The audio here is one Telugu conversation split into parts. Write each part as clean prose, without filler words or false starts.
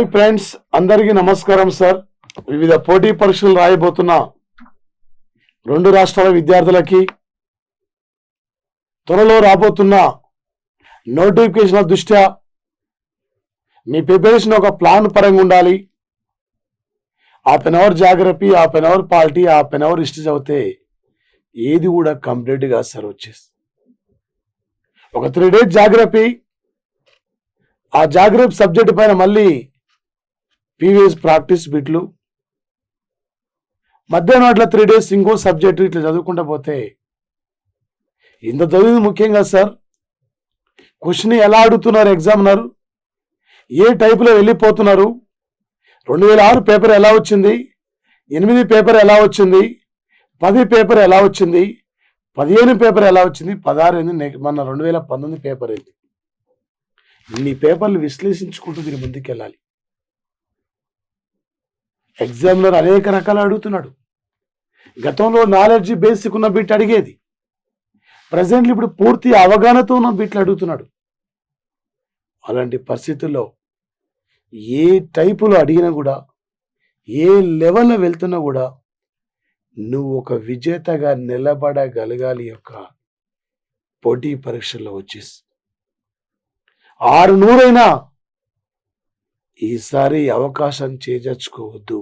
హాయ్ ఫ్రెండ్స్, అందరికీ నమస్కారం సార్. వివిధ పోటీ పరీక్షలు రాయబోతున్న రెండు రాష్ట్రాల విద్యార్థులకి త్వరలో రాబోతున్న నోటిఫికేషన్ దృష్ట్యా మీ ప్రిపరేషన్ ఒక ప్లాన్ పరంగా ఉండాలి. Half an hour geography, half an hour polity, half an hour history చదివితే ఏది కూడా కంప్లీట్గా సార్ వచ్చేసి ఒక 3 days జాగ్రఫీ, ఆ జాగ్రఫీ సబ్జెక్ట్ పైన మళ్ళీ ప్రీవియస్ ప్రాక్టీస్ బిట్లు, మధ్యాహ్నం అట్లా 3 days ఇంకో సబ్జెక్టు ఇట్లా చదువుకుంటూ పోతే ఇంత చదివింది ముఖ్యంగా సార్. క్వశ్చన్ ఎలా అడుగుతున్నారు ఎగ్జామినర్, ఏ టైపులో వెళ్ళిపోతున్నారు, 2006 పేపర్ ఎలా వచ్చింది, 8 పేపర్ ఎలా వచ్చింది, 10 పేపర్ ఎలా వచ్చింది, 15 పేపర్ ఎలా వచ్చింది, 16 మన 2019 పేపర్ ఏంది. ఇన్ని పేపర్లు విశ్లేషించుకుంటూ దీని ముందుకు వెళ్ళాలి. ఎగ్జామినర్ అనేక రకాలు అడుగుతున్నాడు. గతంలో నాలెడ్జ్ బేసిక్ ఉన్న బిట్ అడిగేది, ప్రజెంట్లీ ఇప్పుడు పూర్తి అవగాహనతో ఉన్న బిట్లు అడుగుతున్నాడు. అలాంటి పరిస్థితుల్లో ఏ టైపులో అడిగినా కూడా, ఏ లెవెల్లో వెళ్తున్నా కూడా నువ్వు ఒక విజేతగా నిలబడగలగాలి. యొక్క పోటీ పరీక్షల్లో వచ్చేసి 600 ఈసారి అవకాశం చేజర్చుకోవద్దు.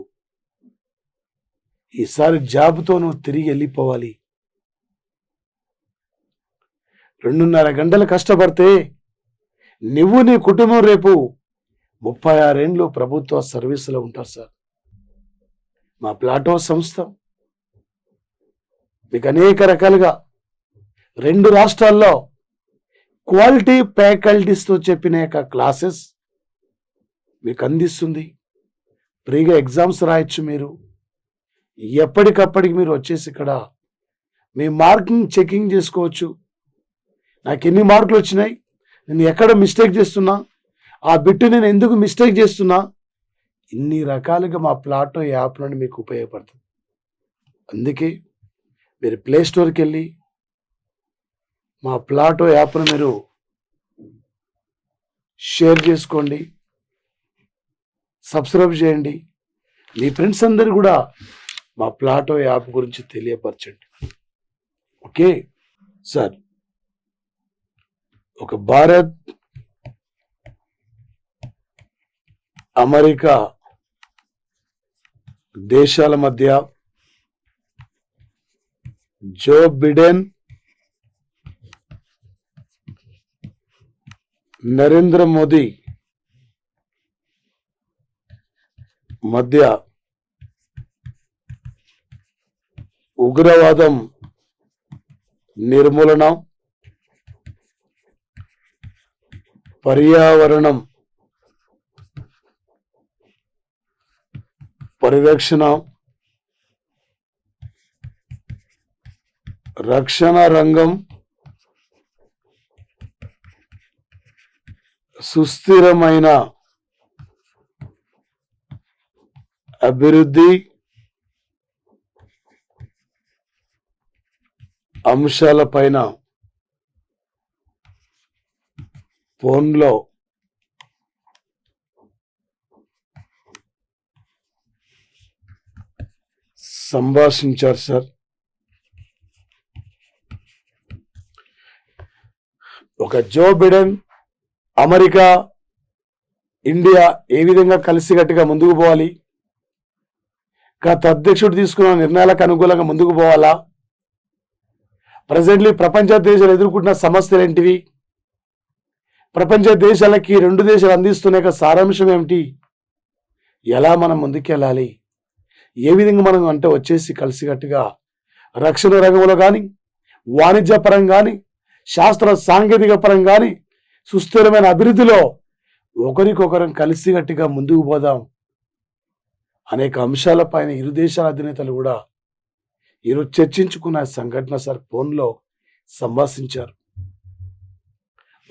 ఈసారి జాబ్తో నువ్వు తిరిగి వెళ్ళిపోవాలి. 2.5 గంటలు కష్టపడితే నువ్వు నీ కుటుంబం రేపు 36 ఏళ్ళు ప్రభుత్వ సర్వీసులో ఉంటారు సార్. మా ప్లాటో సంస్థ మీకు అనేక రకాలుగా 2 రాష్ట్రాల్లో క్వాలిటీ ఫ్యాకల్టీస్తో చెప్పిన యొక్క క్లాసెస్ మీకు అందిస్తుంది. ఫ్రీగా ఎగ్జామ్స్ రాయొచ్చు. మీరు ఎప్పటికప్పటికి మీరు వచ్చేసి ఇక్కడ మీ మార్కింగ్ చెకింగ్ చేసుకోవచ్చు. నాకు ఎన్ని మార్కులు వచ్చినాయి, నేను ఎక్కడ మిస్టేక్ చేస్తున్నా, ఆ బిట్టు నేను ఎందుకు మిస్టేక్ చేస్తున్నా, ఇన్ని రకాలుగా మా ప్లాటో యాప్ నుండి మీకు ఉపయోగపడుతుంది. అందుకే మీరు ప్లే స్టోర్కి వెళ్ళి మా ప్లాటో యాప్ను మీరు షేర్ చేసుకోండి, సబ్స్క్రైబ్ చేయండి. మీ ఫ్రెండ్స్ అందరు కూడా మా ప్లాటో యాప్ గురించి తెలియపరచండి. ఓకే సార్, ఒక భారత్ అమెరికా దేశాల మధ్య జో బిడెన్ నరేంద్ర మోదీ మధ్య ఉగ్రవాదం నిర్మూలన, పర్యావరణం పరిరక్షణ, రక్షణ రంగం సుస్థిరమైన అభివృద్ధి అంశాలపైన ఫోన్లో సంభాషించారు సార్. ఒక జో బిడెన్, అమెరికా, ఇండియా ఏ విధంగా కలిసికట్టుగా ముందుకు పోవాలి, గత అధ్యక్షుడు తీసుకున్న నిర్ణయాలకు అనుకూలంగా ముందుకు పోవాలా, ప్రజెంట్లీ ప్రపంచ దేశాలు ఎదుర్కొంటున్న సమస్యలు ఏంటివి, ప్రపంచ దేశాలకి 2 దేశాలు అందిస్తున్న సారాంశం ఏమిటి, ఎలా మనం ముందుకెళ్ళాలి, ఏ విధంగా మనం అంటే వచ్చేసి కలిసికట్టుగా రక్షణ రంగంలో కానీ, వాణిజ్య పరంగా కానీ, శాస్త్ర సాంకేతిక పరంగా కానీ సుస్థిరమైన అభివృద్ధిలో ఒకరికొకరం కలిసికట్టుగా ముందుకు పోదాం. అనేక అంశాలపైన ఇరు దేశాల అధినేతలు కూడా ఈరోజు చర్చించుకున్న సంఘటన సార్ ఫోన్లో సంభాషించారు.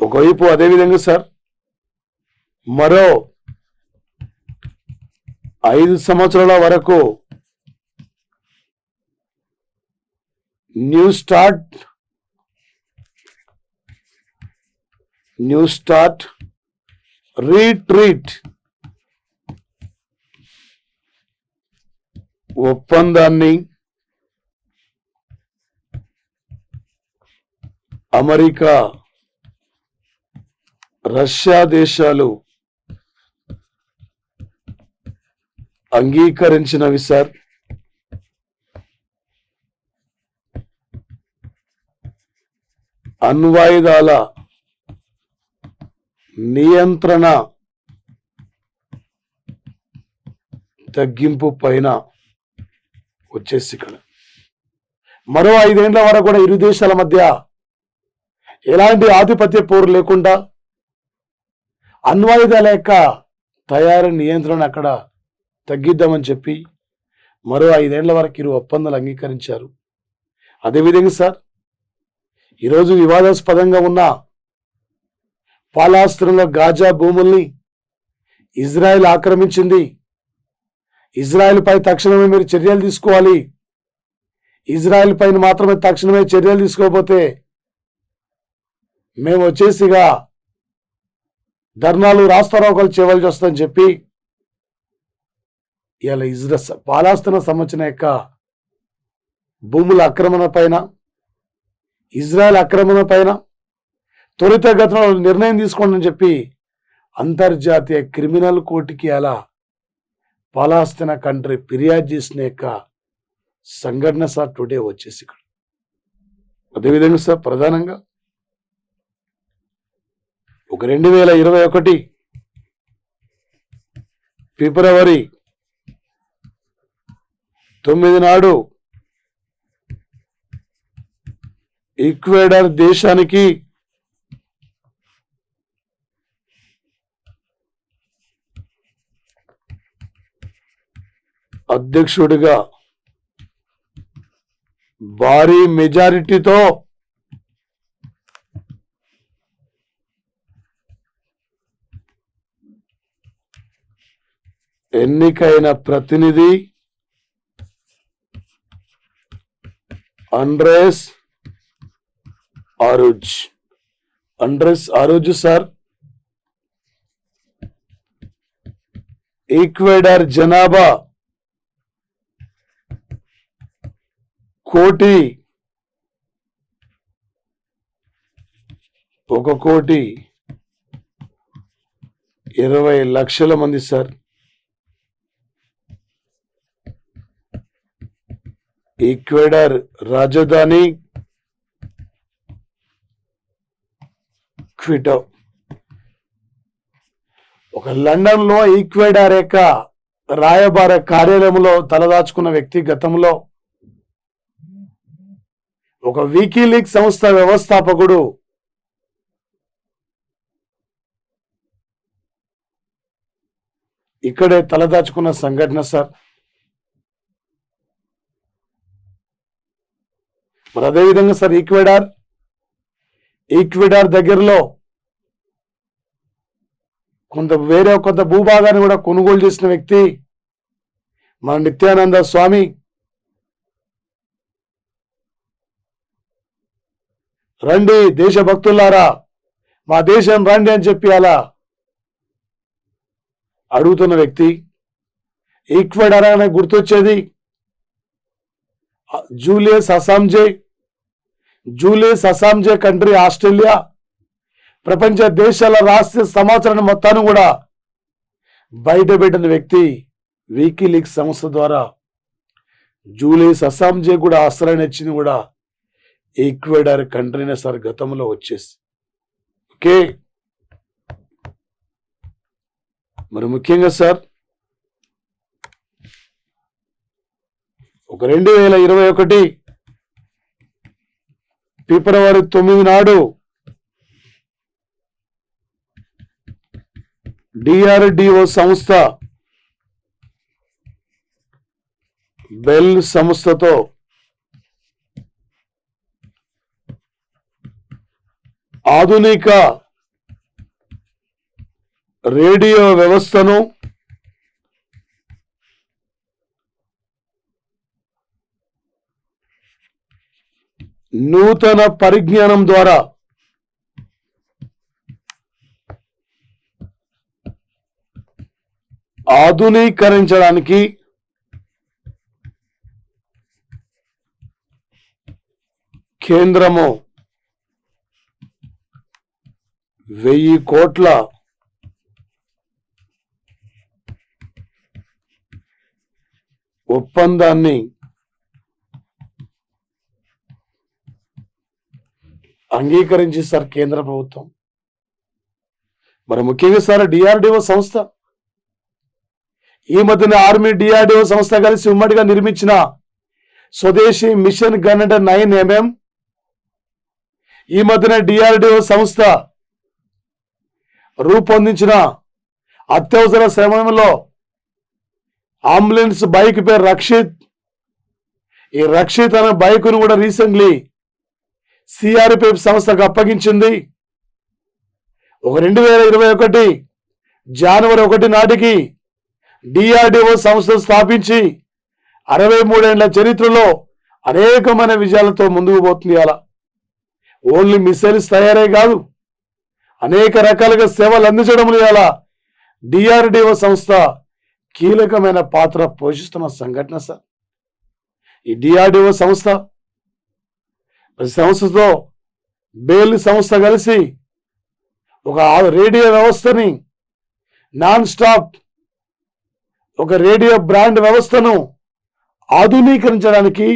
ఒకవైపు అదేవిధంగా సార్ మరో 5 సంవత్సరాల వరకు న్యూ స్టార్ట్ రీట్రీట్ ఒప్పందాన్ని అమెరికా, రష్యా దేశాలు అంగీకరించినవి సార్. అణ్వాయుధాల నియంత్రణ తగ్గింపు పైన వచ్చేసి ఇక్కడ మరో 5 ఏళ్ల వరకు కూడా ఇరు దేశాల మధ్య ఎలాంటి ఆధిపత్య పోరు లేకుండా అణ్వాయుధాల యొక్క తయారీ నియంత్రణ అక్కడ తగ్గిద్దామని చెప్పి మరో 5 ఏళ్ల వరకు ఇరు ఒప్పందాలు అంగీకరించారు. అదేవిధంగా సార్, ఈరోజు వివాదాస్పదంగా ఉన్న పాలస్తీనాలో గాజా భూముల్ని ఇజ్రాయెల్ ఆక్రమించింది. ఇజ్రాయెల్ పై తక్షణమే మీరు చర్యలు తీసుకోవాలి. ఇజ్రాయెల్ పైన మాత్రమే తక్షణమే చర్యలు తీసుకోకపోతే మేము వచ్చేసిగా ధర్నాలు, రాస్తారోకోలు చేయవలసి వస్తుందని చెప్పి ఇలా పాలస్తీనా సంబంధించిన యొక్క భూముల ఆక్రమణ పైన, ఇజ్రాయెల్ ఆక్రమణ పైన త్వరితగతిన నిర్ణయం తీసుకోండి అని చెప్పి అంతర్జాతీయ క్రిమినల్ కోర్టుకి అలా పాలస్తీనా కంట్రీ ఫిర్యాదు చేసిన యొక్క సంఘటన సార్ టుడే వచ్చేసి ఇక్కడ. అదేవిధంగా సార్, ప్రధానంగా ఒక 2021 ఫిబ్రవరి 9 నాడు ఈక్వెడార్ దేశానికి అధ్యక్షుడిగా భారీ మెజారిటీతో ఎన్నికైన ప్రతినిధి అండ్రెస్ అరుజ్ సార్. ఈక్వెడార్ జనాభా 1,20,00,000 మంది సార్. ఈక్వెడార్ రాజధాని క్విటో. ఒక లండన్ లో ఈక్వెడార్ యొక్క రాయబార కార్యాలయంలో తలదాచుకున్న వ్యక్తి గతంలో ఒక వికీలీక్స్ సంస్థ వ్యవస్థాపకుడు ఇక్కడే తలదాచుకున్న సంఘటన సార్. మరి అదేవిధంగా సార్, ఈక్వెడార్ దగ్గరలో కొంత భూభాగాన్ని కూడా కొనుగోలు చేసిన వ్యక్తి మన నిత్యానంద స్వామి. రండి దేశభక్తులారా, మా దేశం రండి అని చెప్పి అలా అడుగుతున్న వ్యక్తి. ఈక్వెడార్ అనే గుర్తొచ్చేది జూలియస్ అసాంజే కంట్రీ ఆస్ట్రేలియా ప్రపంచ దేశాల రహస్య సమాచారాన్ని మొత్తాన్ని కూడా బయటపెట్టిన వ్యక్తి వికీలీక్స్ సంస్థ ద్వారా. జూలియస్ అసాంజే కూడా ఆశ్రయం ఇచ్చింది కూడా ఈక్వెడార్ కంట్రీనే సార్ గతంలో వచ్చేసి. ఓకే, మరి ముఖ్యంగా సార్, ఒక 2021 ఫిబ్రవరి 9 నాడు డిఆర్డిఓ సంస్థ బెల్ సంస్థతో ఆధునిక రేడియో వ్యవస్థను నూతన పరిజ్ఞానం ద్వారా ఆధునీకరించడానికి కేంద్రము 1000 కోట్ల ఒప్పందాన్ని అంగీకరించి సార్ కేంద్ర ప్రభుత్వం. మరి ముఖ్యంగా సార్ డిఆర్డిఓ సంస్థ, ఈ మధ్యన ఆర్మీ డిఆర్డిఓ సంస్థ కలిసి ఉమ్మడిగా నిర్మించిన స్వదేశీ మిషన్ గన్ 9mm, ఈ మధ్యన డిఆర్డిఓ సంస్థ రూపొందించిన అత్యవసర సమయంలో అంబులెన్స్ బైక్ పేరు రక్షిత్. ఈ రక్షిత్ అనే బైకును కూడా రీసెంట్లీ సిఆర్పిఎఫ్ సంస్థకు అప్పగించింది. 2021 జనవరి 1 నాటికి డిఆర్డిఓ సంస్థ స్థాపించి 63 ఏళ్ల చరిత్రలో అనేకమైన విజయాలతో ముందుకు పోతుంది. అలా ఓన్లీ మిసైల్స్ తయారే కాదు, అనేక రకాలుగా సేవలు అందించడంలో అలా డిఆర్డిఓ సంస్థ కీలకమైన పాత్ర పోషిస్తున్న సంఘటన సార్. ఈ డిఆర్డిఓ సంస్థ సంస్థతో బేల్ సంస్థ కలిసి ఒక రేడియో వ్యవస్థని నాన్ స్టాప్, ఒక రేడియో బ్రాండ్ వ్యవస్థను ఆధునీకరించడానికి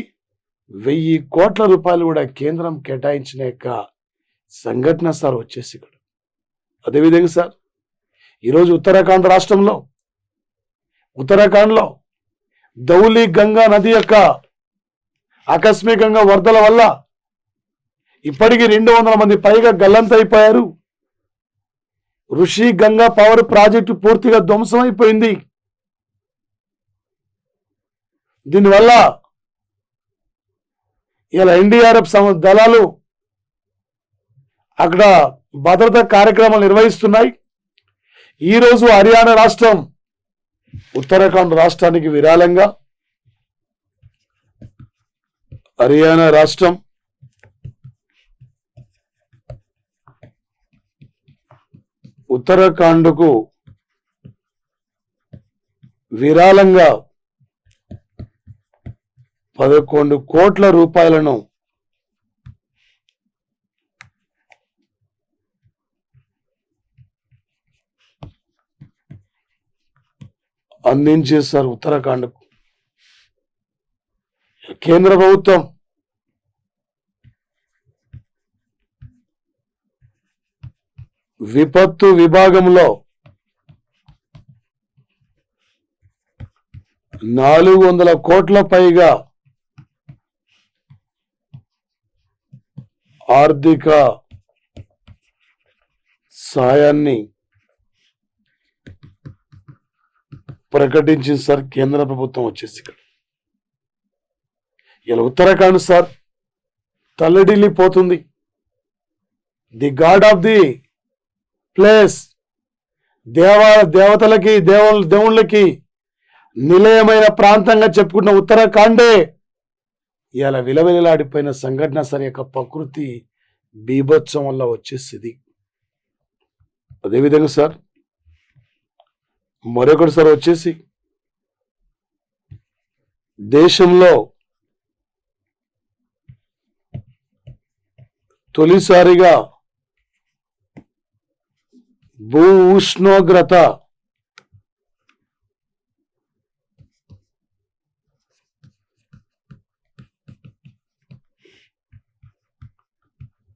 1000 కోట్ల రూపాయలు కూడా కేంద్రం కేటాయించిన యొక్క సంఘటన సార్ వచ్చేసి ఇక్కడ. అదేవిధంగా సార్ ఈరోజు ఉత్తరాఖండ్లో ధౌలి గంగా నది యొక్క ఆకస్మికంగా వరదల వల్ల ఇప్పటికీ 200 మంది పైగా గల్లంతైపోయారు. ఋషి గంగా పవర్ ప్రాజెక్టు పూర్తిగా ధ్వంసమైపోయింది. దీనివల్ల ఇలా ఎన్డీఆర్ఎఫ్ దళాలు అక్కడ భద్రతా కార్యక్రమాలు నిర్వహిస్తున్నాయి. ఈరోజు హర్యానా రాష్ట్రం ఉత్తరాఖండ్ రాష్ట్రానికి విరాళంగా హర్యానా రాష్ట్రం ఉత్తరాఖండ్కు విరాళంగా 11 కోట్ల రూపాయలను అందించేశారు ఉత్తరాఖండ్కు. కేంద్ర ప్రభుత్వం విపత్తు విభాగంలో 400 కోట్ల పైగా ఆర్థిక సాయాన్ని ప్రకటించింది సార్ కేంద్ర ప్రభుత్వం వచ్చేసి. ఇక్కడ ఇలా ఉత్తరాఖండ్ సార్ తల్లడిల్లిపోతుంది. The god of the place, దేవతలకి దేవుళ్ళకి నిలయమైన ప్రాంతంగా చెప్పుకున్న ఉత్తరాఖండే ఇలా విలవిలలాడిపోయిన సంఘటన సార్ యొక్క ప్రకృతి బీభత్సం వల్ల వచ్చేసింది. అదేవిధంగా సార్ మరొకటి సార్ వచ్చేసి దేశంలో తొలిసారిగా భూ ఉష్ణోగ్రత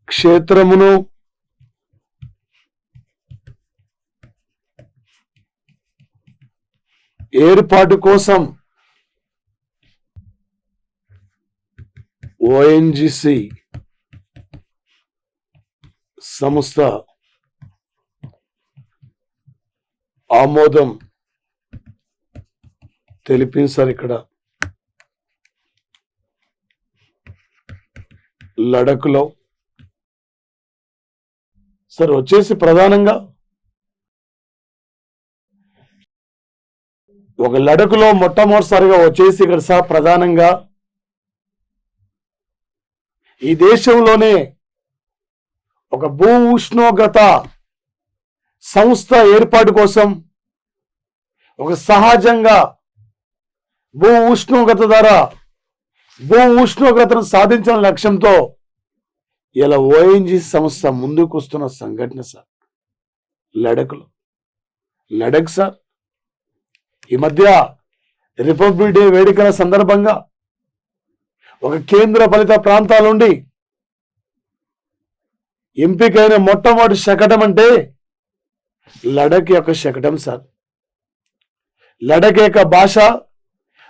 క్షేత్రమును ఏర్పాటు కోసం ఓఎన్జీసీ సంస్థ ఆమోదం తెలిపింది సార్. ఇక్కడ లడఖ్లో సార్ వచ్చేసి ప్రధానంగా ఒక లడఖ్లో మొట్టమొదటిసారిగా వచ్చేసి ఇక్కడ సార్ ప్రధానంగా ఈ దేశంలోనే ఒక భూ ఉష్ణోగ్రత సంస్థ ఏర్పాటు కోసం ఒక సహజంగా భూ ఉష్ణోగ్రతను సాధించిన లక్ష్యంతో ఇలా ఓఎన్జీ సంస్థ ముందుకు వస్తున్న సంఘటన సార్ లడక్ సార్. ఈ మధ్య రిపబ్లిక్ డే వేడుకల సందర్భంగా ఒక కేంద్ర పాలిత ప్రాంతాల నుండి ఎంపికైన మొట్టమొదటి శకటం అంటే లడక్ యొక్క శకటం సార్. లడక్ యొక్క భాష,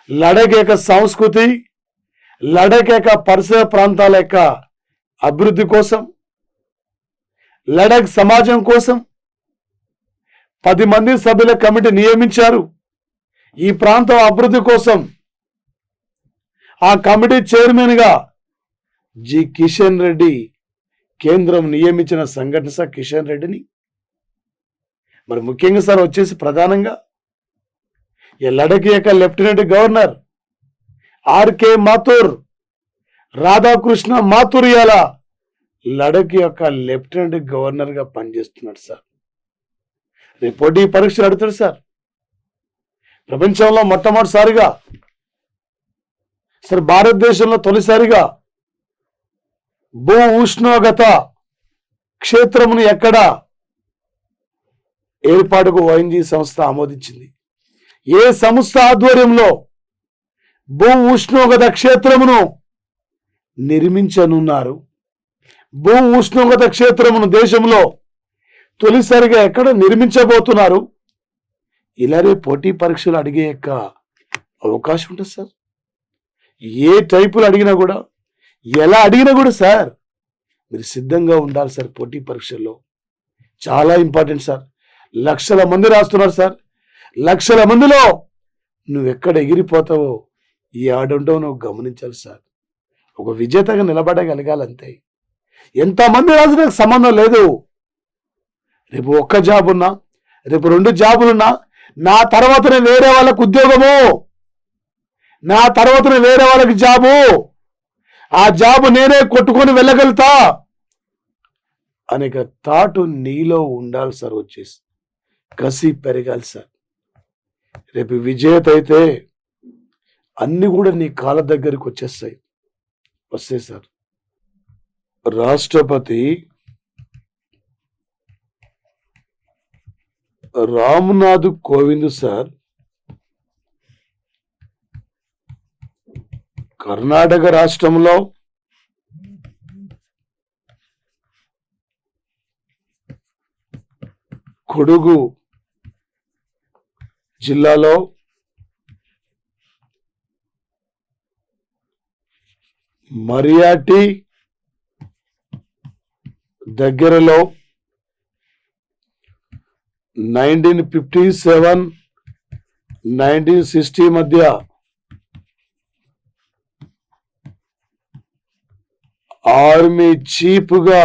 లడక్ యొక్క సంస్కృతి, లడక్ యొక్క పరిసర ప్రాంతాల యొక్క అభివృద్ధి కోసం, లడక్ సమాజం కోసం 10 మంది సభ్యుల కమిటీ నియమించారు. ఈ ప్రాంతం అభివృద్ధి కోసం ఆ కమిటీ చైర్మన్ గా జి కిషన్ రెడ్డి కేంద్రం నియమించిన సంఘటన సార్. కిషన్ రెడ్డిని మరి ముఖ్యంగా సార్ వచ్చేసి ప్రధానంగా ఈ లడక్ యొక్క lieutenant governor RK Mathur, Radhakrishna Mathur ఇలా లడక్ యొక్క లెఫ్టినెంట్ గవర్నర్ గా పనిచేస్తున్నాడు సార్. రేపు పోటీ పరీక్షలు అడుగుతాడు సార్. ప్రపంచంలో మొట్టమొదటిసారిగా సార్, భారతదేశంలో తొలిసారిగా భూ ఉష్ణోగ్రత క్షేత్రమును ఎక్కడ ఏర్పాటుకు ఓఎన్జీ సంస్థ ఆమోదించింది. ఏ సంస్థ ఆధ్వర్యంలో భూ ఉష్ణోగ్రత క్షేత్రమును నిర్మించనున్నారు? భూ ఉష్ణోగ్రత క్షేత్రమును దేశంలో తొలిసారిగా ఎక్కడ నిర్మించబోతున్నారు? ఇలానే పోటీ పరీక్షలు అడిగే యొక్క అవకాశం ఉంటుంది సార్. ఏ టైపులు అడిగినా కూడా, ఎలా అడిగినా కూడా సార్ మీరు సిద్ధంగా ఉండాలి సార్. పోటీ పరీక్షల్లో చాలా ఇంపార్టెంట్ సార్. లక్షల మంది రాస్తున్నారు సార్. లక్షల మందిలో నువ్వు ఎక్కడ ఎగిరిపోతావో, ఈ ఆడుంటావో నువ్వు గమనించాలి సార్. ఒక విజేతగా నిలబడగలగాలంతే. ఎంతమంది రాజు నాకు సంబంధం లేదు. రేపు ఒక్క జాబ్ ఉన్నా, రేపు 2 జాబులున్నా, నా తర్వాతనే వేరే వాళ్ళకి ఉద్యోగము, నా తర్వాతనే వేరే వాళ్ళకి జాబు, ఆ జాబు నేనే కొట్టుకొని వెళ్ళగలుగుతా అనేక థాట్ నీలో ఉండాలి సార్. వచ్చేసి కసి పెరగాలి సార్. రేపు విజేత అయితే అన్ని కూడా నీ కాళ్ళ దగ్గరికి వస్తాయి సార్. రాష్ట్రపతి రామ్నాథ్ కోవింద్ సార్ కర్ణాటక రాష్ట్రంలో కొడుగు జిల్లాలో మరియాటి దగ్గరలో 1957-1960 మధ్య ఆర్మీ చీఫ్ గా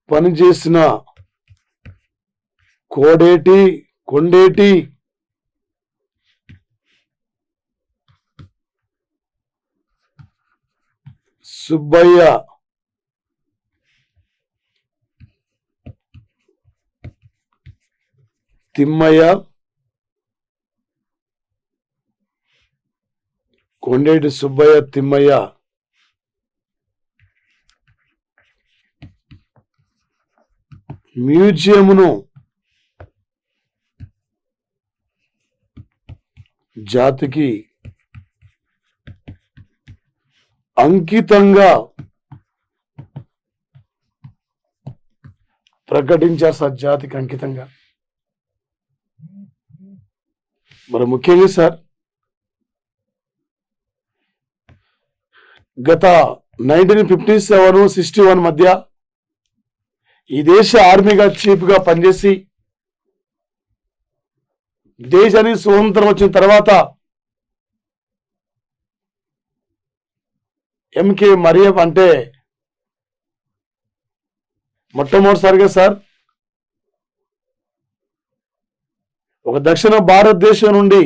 పనిచేసిన కొండేటి సుబ్బయ్య తిమ్మయ్య, కొండేటి సుబ్బయ్య తిమ్మయ్య మ్యూజియంను జాతికి అంకితంగా ప్రకటించారు సార్. జాతికి అంకితంగా. మరి ముఖ్యంగా సార్ గత 1957-61 మధ్య ఈ దేశ ఆర్మీగా చీఫ్ గా పనిచేసి దేశానికి స్వతంత్రం వచ్చిన తర్వాత ఎంకే మరియం అంటే మొట్టమొదటిసారిగా సార్ ఒక దక్షిణ భారతదేశం నుండి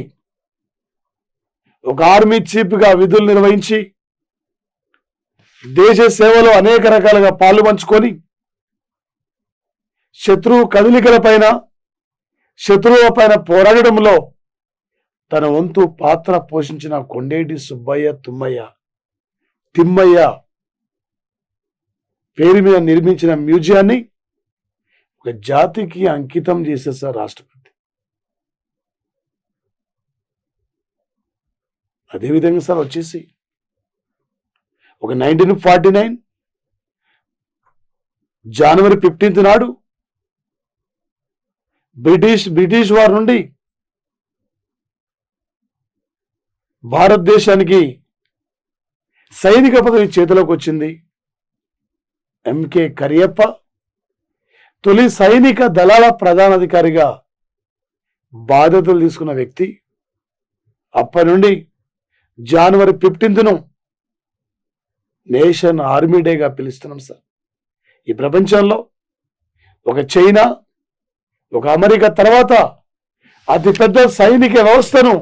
ఒక ఆర్మీ చీఫ్ గా విధులు నిర్వహించి దేశ సేవలో అనేక రకాలుగా పాలు పంచుకొని శత్రువు కదలికల పైన, శత్రువుల పైన పోరాడడంలో తన వంతు పాత్ర పోషించిన కొండేటి సుబ్బయ్య తిమ్మయ్య పేరు మీద నిర్మించిన మ్యూజియాన్ని ఒక జాతికి అంకితం చేసేసారు రాష్ట్రపతి. అదేవిధంగా సార్ వచ్చేసి ఒక 1949 జనవరి 15 నాడు బ్రిటిష్ వారి నుండి భారతదేశానికి సైనిక పదవి చేతిలోకి వచ్చింది. ఎంకే కరియప్ప తొలి సైనిక దళాల ప్రధానాధికారిగా బాధ్యతలు తీసుకున్న వ్యక్తి. అప్పటి నుండి జనవరి 15ను నేషన్ ఆర్మీ డేగా పిలుస్తున్నాం సార్. ఈ ప్రపంచంలో ఒక చైనా, ఒక అమెరికా తర్వాత అతిపెద్ద సైనిక వ్యవస్థను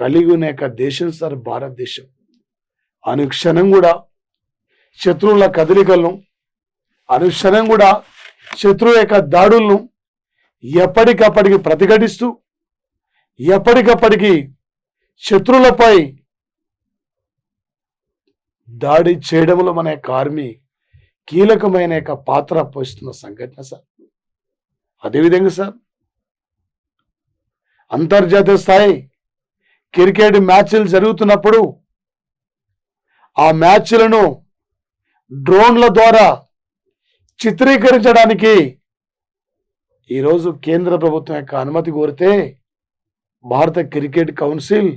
కలిగి ఉన్న యొక్క దేశం సార్ భారతదేశం. అనుక్షణం కూడా శత్రువుల కదలికలను, అనుక్షణం కూడా శత్రువు యొక్క దాడులను ఎప్పటికప్పటికి ప్రతిఘటిస్తూ ఎప్పటికప్పటికి శత్రువులపై దాడి చేయడంలో మన యొక్క ఆర్మీ కీలకమైన యొక్క పాత్ర పోషిస్తున్న సంఘటన సార్. అదేవిధంగా సార్ అంతర్జాతీయ స్థాయి క్రికెట్ మ్యాచ్లు జరుగుతున్నప్పుడు ఆ మ్యాచ్లను డ్రోన్ల ద్వారా చిత్రీకరించడానికి ఈరోజు కేంద్ర ప్రభుత్వం యొక్క అనుమతి కోరితే భారత క్రికెట్ కౌన్సిల్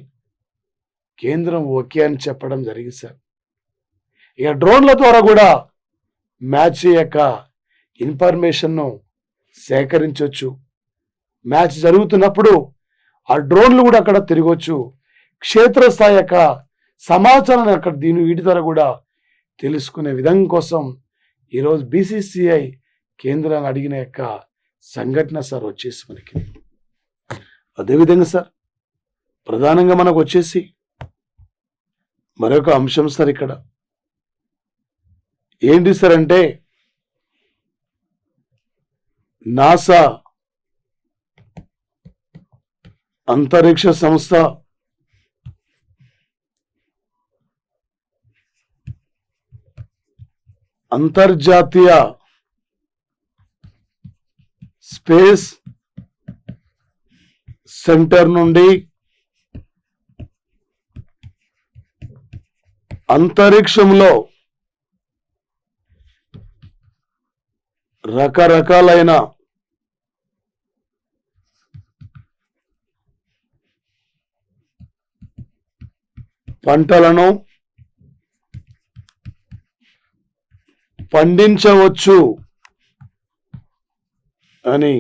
కేంద్రం ఓకే అని చెప్పడం జరిగింది సార్. ఇక డ్రోన్ల ద్వారా కూడా మ్యాచ్ యొక్క ఇన్ఫర్మేషన్ను సేకరించవచ్చు. మ్యాచ్ జరుగుతున్నప్పుడు ఆ డ్రోన్లు కూడా అక్కడ తిరగవచ్చు. క్షేత్రస్థాయి యొక్క సమాచారాన్ని అక్కడ వీటి ద్వారా కూడా తెలుసుకునే విధం కోసం ఈరోజు బీసీసీఐ కేంద్రాన్ని అడిగిన యొక్క సంఘటన సార్ వచ్చేసి మనకి. అదేవిధంగా సార్ ప్రధానంగా మనకు వచ్చేసి మరొక అంశం సార్ ఇక్కడ ఏంటి సార్ అంటే నాసా అంతరిక్ష సంస్థ అంతర్జాతీయ స్పేస్ సెంటర్ నుండి అంతరిక్షంలో రకరకాలైన పంటలను పండించవచ్చు అని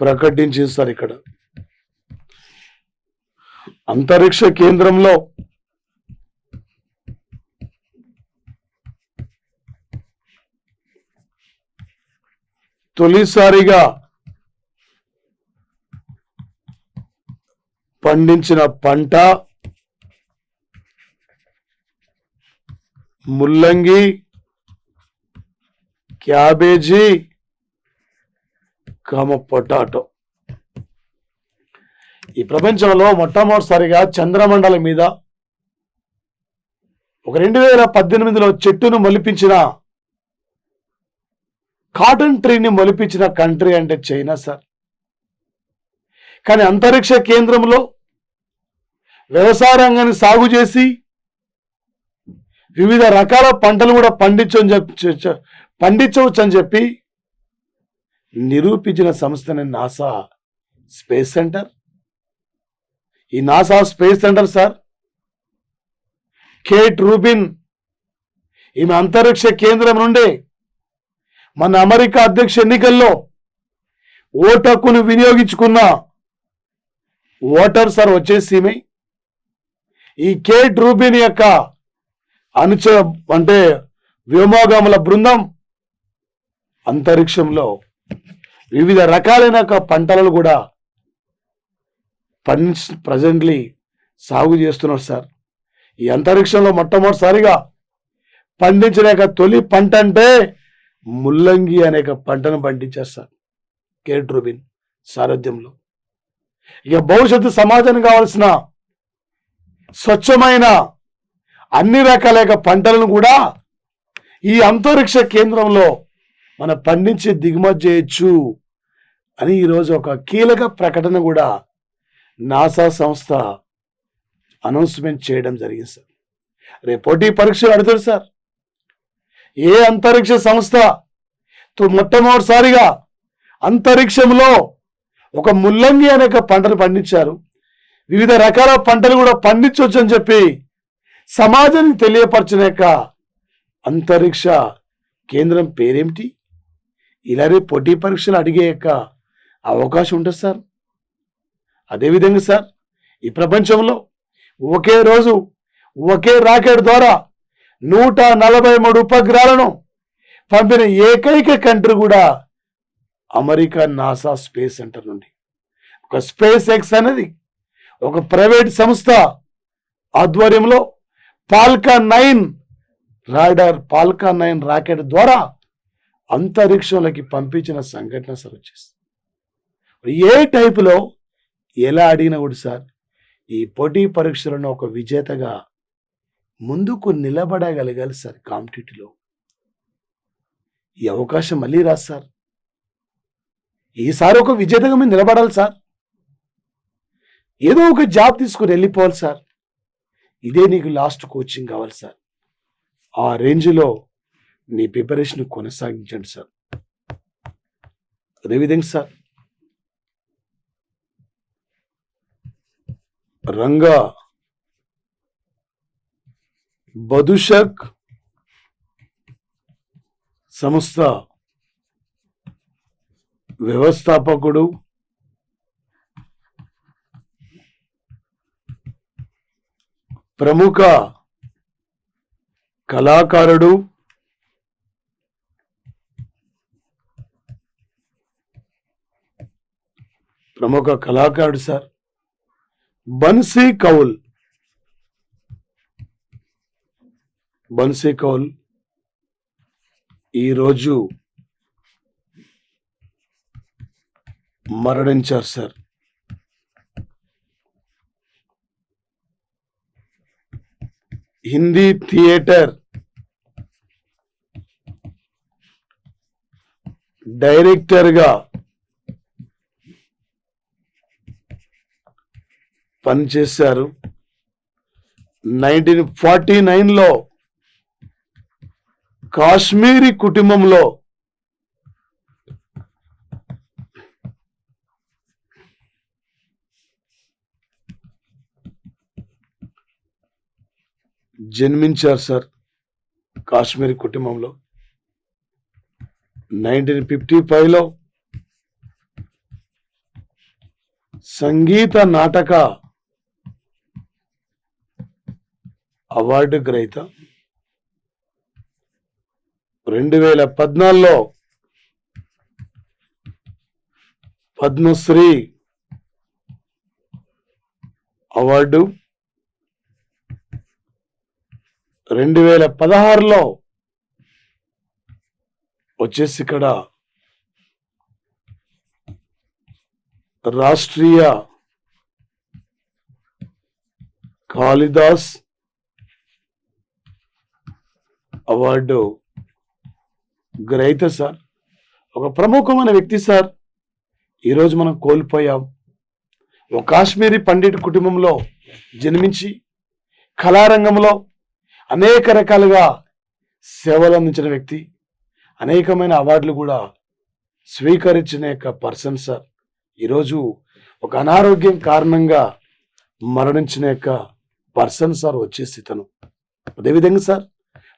ప్రకటించేస్తారు. ఇక్కడ అంతరిక్ష కేంద్రంలో తొలిసారిగా పండించిన పంట ముల్లంగి, క్యాబేజీ, పొటాటో. ఈ ప్రపంచంలో మొట్టమొదటిసారిగా చంద్రమండలం మీద ఒక 2018లో చెట్టును మొలిపించిన కాటన్ ట్రీని మొలిపించిన కంట్రీ అంటే చైనా సార్. కానీ అంతరిక్ష కేంద్రంలో వ్యవసాయ రంగాన్ని సాగు చేసి వివిధ రకాల పంటలు కూడా పండించవచ్చు అని చెప్పి నిరూపించిన సంస్థనే నాసా స్పేస్ సెంటర్. ఈ NASA space centre sir Kate Rubin ఈమె అంతరిక్ష కేంద్రం నుండి మన అమెరికా అధ్యక్ష ఎన్నికల్లో ఓటు హక్కును వినియోగించుకున్న ఓటర్ సార్ వచ్చేసి ఈమె. ఈ కేట్ రూబిన్ యొక్క అంటే వ్యోమగాముల బృందం అంతరిక్షంలో వివిధ రకాలైన పంటలను కూడా ప్రజెంట్లీ సాగు చేస్తున్నారు సార్. ఈ అంతరిక్షంలో మొట్టమొదటిసారిగా పండించిన తొలి పంట అంటే ముల్లంగి అనే పంటను పండించారు సార్ కేట్ రూబిన్ సారథ్యంలో. ఇక భవిష్యత్తు సమాజానికి కావాల్సిన స్వచ్ఛమైన అన్ని రకాల పంటలను కూడా ఈ అంతరిక్ష కేంద్రంలో మనం పండించి దిగుమతి చేయొచ్చు అని ఈరోజు ఒక కీలక ప్రకటన కూడా నాసా సంస్థ అనౌన్స్మెంట్ చేయడం జరిగింది సార్. రేపు పోటీ పరీక్షలు అడుగుతారు సార్. ఏ అంతరిక్ష సంస్థ మొట్టమొదటిసారిగా అంతరిక్షంలో ఒక ముల్లంగి అనే పంటను పండించారు, వివిధ రకాల పంటలు కూడా పండించవచ్చు అని చెప్పి సమాజానికి తెలియపరిచిన అంతరిక్ష కేంద్రం పేరేమిటి? ఇలానే పోటీ పరీక్షలు అడిగే అవకాశం ఉంటుంది సార్. అదేవిధంగా సార్, ఈ ప్రపంచంలో ఒకే రోజు ఒకే రాకెట్ ద్వారా 143 ఉపగ్రహాలను పంపిన ఏకైక కంట్రీ కూడా అమెరికా నాసా స్పేస్ సెంటర్ నుండి. ఒక స్పేస్ ఎక్స్ అనేది ఒక ప్రైవేట్ సంస్థ ఆధ్వర్యంలో ఫాల్కన్ 9 రాకెట్ ద్వారా అంతరిక్షంలోకి పంపించిన సంఘటన సార్ వచ్చేసి. ఏ టైపులో ఎలా అడిగినా కూడా సార్, ఈ పోటీ పరీక్షలను ఒక విజేతగా ముందుకు నిలబడగలగాలి సార్. కాంపిటేటివ్లో ఈ అవకాశం మళ్ళీ రాదు సార్. ఈసారి ఒక విజేతగా మీరు నిలబడాలి సార్. ఏదో ఒక జాబ్ తీసుకుని వెళ్ళిపోవాలి సార్. ఇదే నీకు లాస్ట్ కోచింగ్ కావాలి సార్. ఆ రేంజ్లో నీ ప్రిపరేషన్ కొనసాగించండి సార్. అదేవిధంగా సార్, రంగా బదుషక్ సంస్థ వ్యవస్థాపకుడు, ప్రముఖ కళాకారుడు, సార్ బన్సీ కౌల్ ఈరోజు మరణించారు సార్. హిందీ థియేటర్ డైరెక్టర్గా పనిచేశారు. 1949లో కాశ్మీరీ కుటుంబంలో జన్మించారు సార్. కాశ్మీరీ కుటుంబంలో 1955లో సంగీత నాటక అవార్డు గ్రహీత. 2014లో పద్మశ్రీ అవార్డు. 2016లో వచ్చేసి ఇక్కడ రాష్ట్రీయ కాళిదాస్ అవార్డు గ్రహీత సార్. ఒక ప్రముఖమైన వ్యక్తి సార్. ఈరోజు మనం కోల్పోయాం. ఒక కాశ్మీరీ పండిట్ కుటుంబంలో జన్మించి కళారంగంలో అనేక రకాలుగా సేవలు అందించిన వ్యక్తి, అనేకమైన అవార్డులు కూడా స్వీకరించిన పర్సన్ సార్. ఈరోజు ఒక అనారోగ్యం కారణంగా మరణించిన పర్సన్ సార్ వచ్చేసి తను. అదేవిధంగా సార్,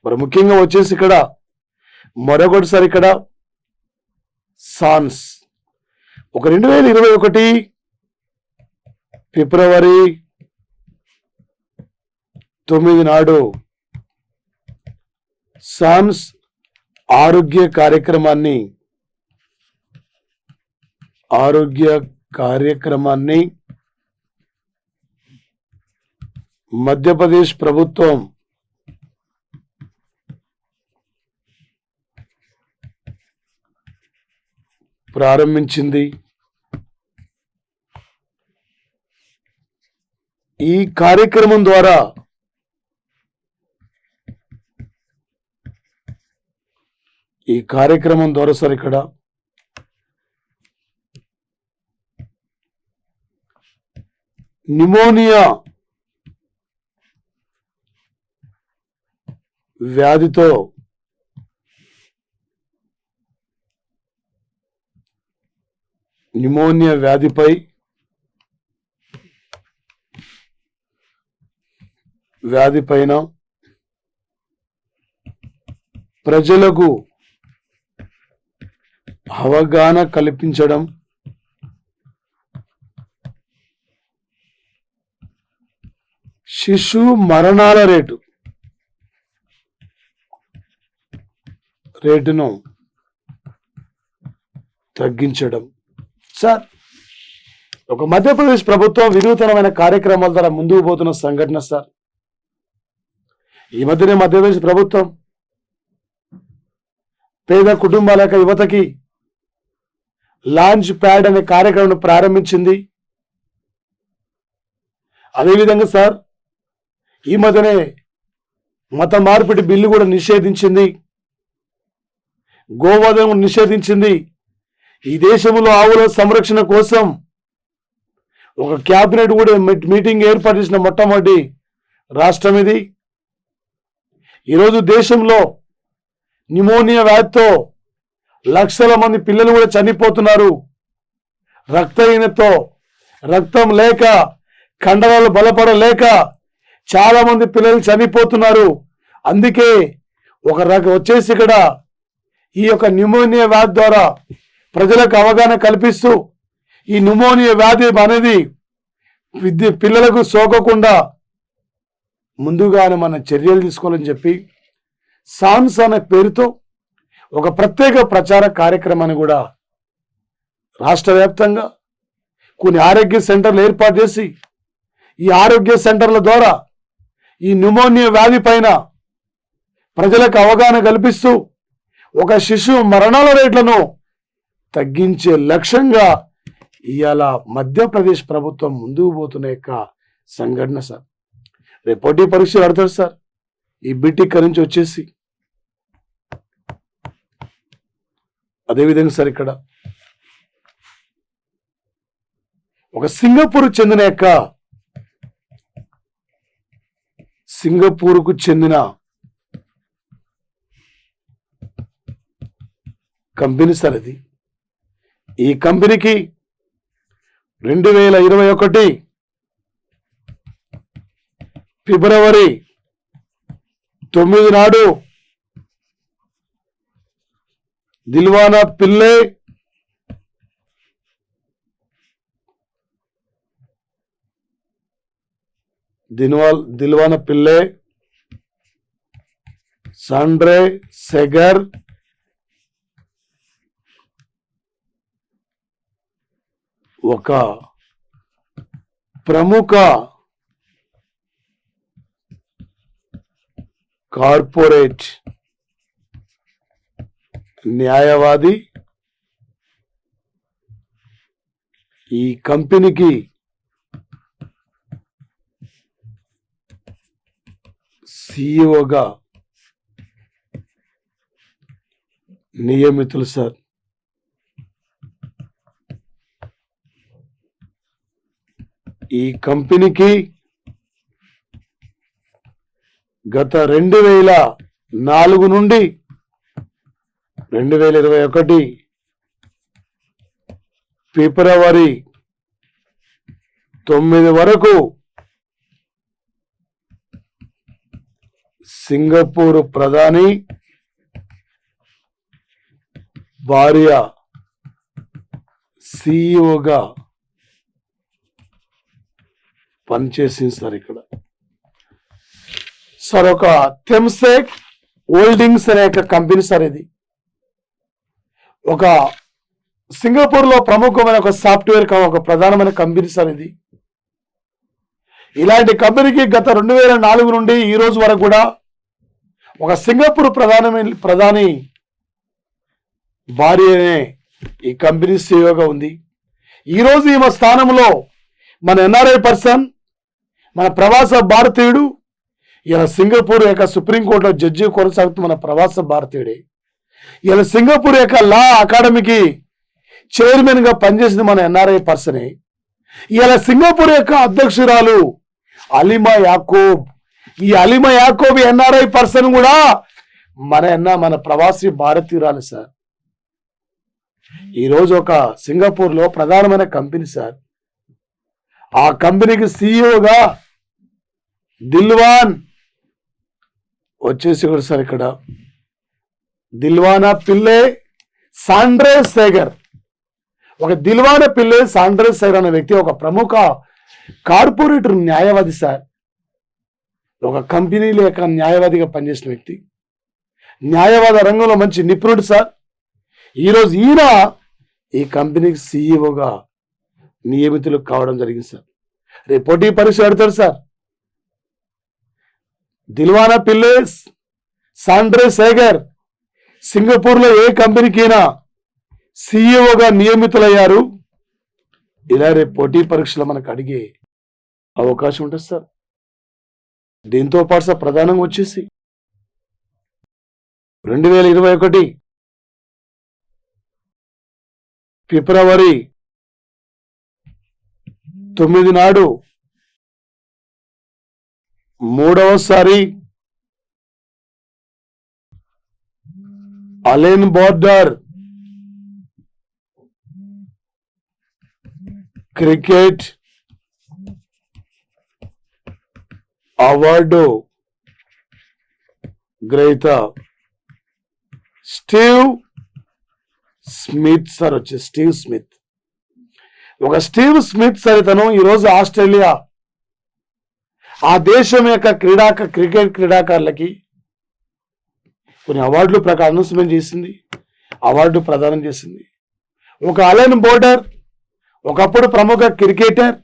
మరి ముఖ్యంగా వచ్చేసి ఇక్కడ మరొకటి సార్, ఇక్కడ సాన్స్ ఒక 2021 ఫిబ్రవరి 9 నాడు సాన్స్ ఆరోగ్య కార్యక్రమాన్ని మధ్యప్రదేశ్ ప్రభుత్వం ప్రారంభించింది. ఈ కార్యక్రమం ద్వారా సార్ ఇక్కడ న్యూమోనియా వ్యాధితో న్యూమోనియా వ్యాధిపైన ప్రజలకు అవగాహన కల్పించడం, శిశు మరణాల రేటును తగ్గించడం. సార్, ఒక మధ్యప్రదేశ్ ప్రభుత్వం వినూతనమైన కార్యక్రమాల ద్వారా ముందుకు పోతున్న సంఘటన సార్. ఈ మధ్యనే మధ్యప్రదేశ్ ప్రభుత్వం పేద కుటుంబాల యొక్క యువతకి లాంచ్ ప్యాడ్ అనే కార్యక్రమం ప్రారంభించింది. అదేవిధంగా సార్, ఈ మధ్యనే మత మార్పిడి బిల్లు కూడా నిషేధించింది, గోవధను నిషేధించింది. ఈ దేశంలో ఆవుల సంరక్షణ కోసం ఒక క్యాబినెట్ కూడా మీటింగ్ ఏర్పాటు చేసిన మొట్టమొదటి రాష్ట్రం ఇది. ఈరోజు దేశంలో న్యూమోనియా వ్యాధితో లక్షల మంది పిల్లలు కూడా చనిపోతున్నారు. రక్తహీనతతో, రక్తం లేక, కండరాలు బలపడలేక చాలా మంది పిల్లలు చనిపోతున్నారు. అందుకే వచ్చేసి ఇక్కడ ఈ యొక్క న్యూమోనియా వ్యాధి ద్వారా ప్రజలకు అవగాహన కల్పిస్తూ ఈ న్యూమోనియా వ్యాధి అనేది పిల్లలకు సోకకుండా ముందుగానే మన చర్యలు తీసుకోవాలని చెప్పి సాన్స్ అనే పేరుతో ఒక ప్రత్యేక ప్రచార కార్యక్రమాన్ని కూడా రాష్ట్ర వ్యాప్తంగా కొన్ని ఆరోగ్య సెంటర్లు ఏర్పాటు చేసి ఈ ఆరోగ్య సెంటర్ల ద్వారా ఈ న్యూమోనియా వ్యాధి పైన ప్రజలకు అవగాహన కల్పిస్తూ ఒక శిశువు మరణాల రేట్లను తగ్గించే లక్ష్యంగా ఇవాళ మధ్యప్రదేశ్ ప్రభుత్వం ముందుకు పోతున్న యొక్క సంఘటన సార్. రేపు పోటీ పరీక్షలు పెడతారు సార్. ఈ బీటెక్ నుంచి వచ్చేసి అదేవిధంగా సార్ ఇక్కడ ఒక సింగపూర్కు చెందిన కంపెనీ సార్ ఇది. ఈ కంపెనీకి 2021 ఫిబ్రవరి 9 నాడు దిల్వానా పిల్లే, సాండ్రే సెగర్, ఒక ప్రముఖ కార్పొరేట్ న్యాయవాది ఈ కంపెనీకి సిఇఓగా నియమితులు సార్. ఈ కంపెనీకి గత 2004 నుండి 2021 ఫిబ్రవరి 9 వరకు సింగపూర్ ప్రధాని భార్య సిఇఓగా పనిచేసింది సార్. ఇక్కడ సార్ ఒక థెమ్సెక్ హోల్డింగ్స్ అనే కంపెనీ సార్. ఇది ఒక సింగపూర్ లో ప్రముఖమైన ఒక సాఫ్ట్వేర్ ఒక ప్రధానమైన కంపెనీ సార్. ఇది ఇలాంటి కంపెనీకి గత 2004 నుండి ఈ రోజు వరకు కూడా ఒక సింగపూర్ ప్రధాని భార్యనే ఈ కంపెనీ సిఇఓగా ఉంది. ఈరోజు ఈమె స్థానంలో మన ఎన్ఆర్ఐ పర్సన్ మన ప్రవాస భారతీయుడు ఇలా సింగపూర్ యొక్క సుప్రీంకోర్టులో జడ్జి కొనసాగుతూ మన ప్రవాస భారతీయుడే. ఇలా సింగపూర్ యొక్క లా అకాడమీకి చైర్మన్ గా పనిచేసింది మన ఎన్ఆర్ఐ పర్సనే. ఇలా సింగపూర్ యొక్క అధ్యక్షురాలు అలీమా యాకోబ్. ఈ అలీమా యాకోబ్ ఎన్ఆర్ఐ పర్సన్ కూడా మన ప్రవాసీ భారతీయురాలు సార్. ఈరోజు ఒక సింగపూర్ లో ప్రధానమైన కంపెనీ సార్. ఆ కంపెనీకి సిఇఓగా దిల్వాన్ వచ్చేసి కూడా సార్ ఇక్కడ దిల్వానా పిల్లే సాండ్రేస్ సేగర్. ఒక దిల్వానా పిల్లే సాండ్రేస్ సేగర్ అనే వ్యక్తి ఒక ప్రముఖ కార్పొరేటర్ న్యాయవాది సార్. ఒక కంపెనీ లేక న్యాయవాదిగా పనిచేసిన వ్యక్తి, న్యాయవాద రంగంలో మంచి నిపుణుడు సార్. ఈరోజు ఈయన ఈ కంపెనీకి సిఇఓగా నియమితులు కావడం జరిగింది సార్. రేపు పోటీ పరీక్ష పెడతాడు సార్. దిల్వానా పిల్లే సాండ్రేస్ సేగర్ సింగపూర్లో ఏ కంపెనీకైనా సిఇఓగా నియమితులయ్యారు. ఇలా రేపు పోటీ పరీక్షలో మనకు అడిగే అవకాశం ఉంటుంది సార్. దీంతో పాటు సార్ ప్రధానంగా వచ్చేసి 2021 ఫిబ్రవరి 9 నాడు మూడవసారి అలెన్ బోర్డర్ క్రికెట్ అవార్డు గ్రహీత స్టీవ్ స్మిత్ సార్ వచ్చి స్టీవ్ స్మిత్. ఒక స్టీవ్ స్మిత్ సార్ ఇతను ఈరోజు ఆస్ట్రేలియా ఆ దేశం యొక్క క్రికెట్ క్రీడాకారులకి కొన్ని అవార్డులు అనౌన్స్మెంట్ చేసింది, అవార్డు ప్రదానం చేసింది. ఒక అలెన్ బోర్డర్ ఒకప్పుడు ప్రముఖ క్రికెటర్,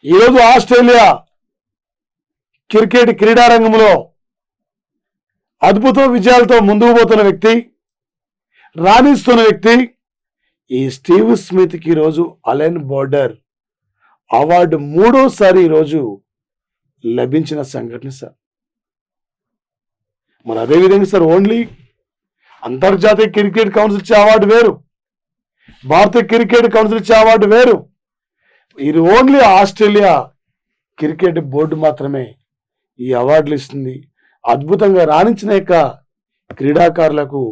ఈరోజు ఆస్ట్రేలియా క్రికెట్ క్రీడారంగంలో అద్భుత విజయాలతో ముందుకు పోతున్న వ్యక్తి, రాణిస్తున్న వ్యక్తి. ఈ స్టీవ్ స్మిత్కి ఈరోజు అలెన్ బోర్డర్ అవార్డు మూడోసారి ఈరోజు లభించిన సంఘటన సార్. మరి అదేవిధంగా సార్ ఓన్లీ అంతర్జాతీయ క్రికెట్ కౌన్సిల్ ఇచ్చే అవార్డు వేరు, భారతీయ క్రికెట్ కౌన్సిల్ ఇచ్చే అవార్డు వేరు. ఇది ఓన్లీ ఆస్ట్రేలియా క్రికెట్ బోర్డు మాత్రమే ఈ అవార్డులు ఇస్తుంది. అద్భుతంగా రాణించిన యొక్క క్రీడాకారులకు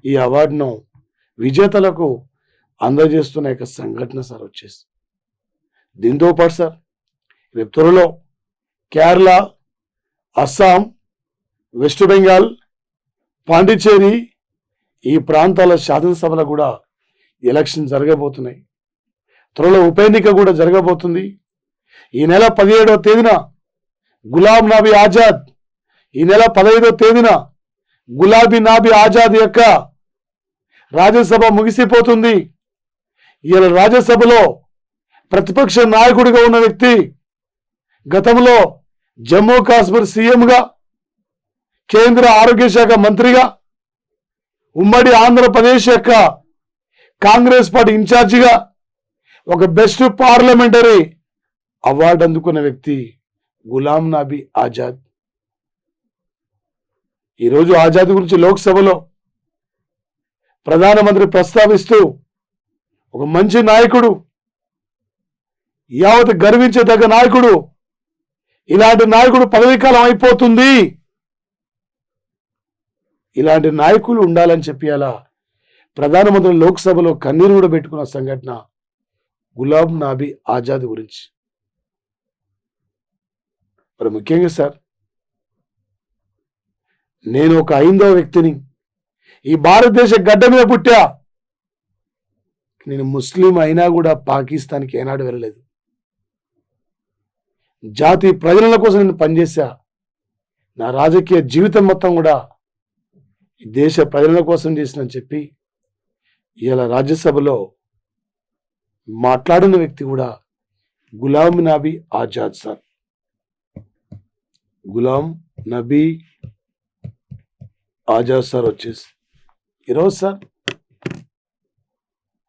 ఈ అవార్డును విజేతలకు అందజేస్తున్న యొక్క సంఘటన సార్ వచ్చేసి. దీంతో పాటు సార్ రేపు త్వరలో కేరళ, అస్సాం, వెస్ట్ బెంగాల్, పాండిచ్చేరి ఈ ప్రాంతాల శాసనసభలో కూడా ఎలక్షన్ జరగబోతున్నాయి. త్వరలో ఉప ఎన్నిక కూడా జరగబోతుంది. ఈ నెల 17వ తేదీన గులాం నబీ ఆజాద్, ఈ నెల 15వ తేదీన గులాబీ నబీ ఆజాద్ యొక్క రాజ్యసభ ముగిసిపోతుంది. ఈయన రాజ్యసభలో ప్రతిపక్ష నాయకుడిగా ఉన్న వ్యక్తి, గతంలో జమ్మూ కాశ్మీర్ సీఎంగా, కేంద్ర ఆరోగ్య శాఖ మంత్రిగా, ఉమ్మడి ఆంధ్రప్రదేశ్ యొక్క కాంగ్రెస్ పార్టీ ఇన్ఛార్జిగా ఒక బెస్ట్ పార్లమెంటరీ అవార్డు అందుకున్న వ్యక్తి గులాం నబీ ఆజాద్. ఈరోజు ఆజాద్ గురించి లోక్సభలో ప్రధానమంత్రి ప్రస్తావిస్తూ ఒక మంచి నాయకుడు, యావత్ గర్వించదగ్గ నాయకుడు, ఇలాంటి నాయకుడు పదవీకాలం అయిపోతుంది, ఇలాంటి నాయకులు ఉండాలని చెప్పి అలా ప్రధానమంత్రి లోక్సభలో కన్నీరు కూడా పెట్టుకున్న సంఘటన గులాం నబీ ఆజాద్ గురించి. మరి ముఖ్యంగా సార్ నేను ఒక 5వ వ్యక్తిని, ఈ భారతదేశ గడ్డ మీద పుట్టా, నేను ముస్లిం అయినా కూడా పాకిస్తాన్కి ఏనాడు వెళ్ళలేదు. జాతి ప్రజల కోసం నేను పనిచేశా. నా రాజకీయ జీవితం మొత్తం కూడా ఈ దేశ ప్రజల కోసం చేసినని చెప్పి ఇలా రాజ్యసభలో మాట్లాడిన వ్యక్తి కూడా గులాం నబీ ఆజాద్ సార్. గులాం నబీ ఆజాద్ సార్ వచ్చేసి ఈరోజు సార్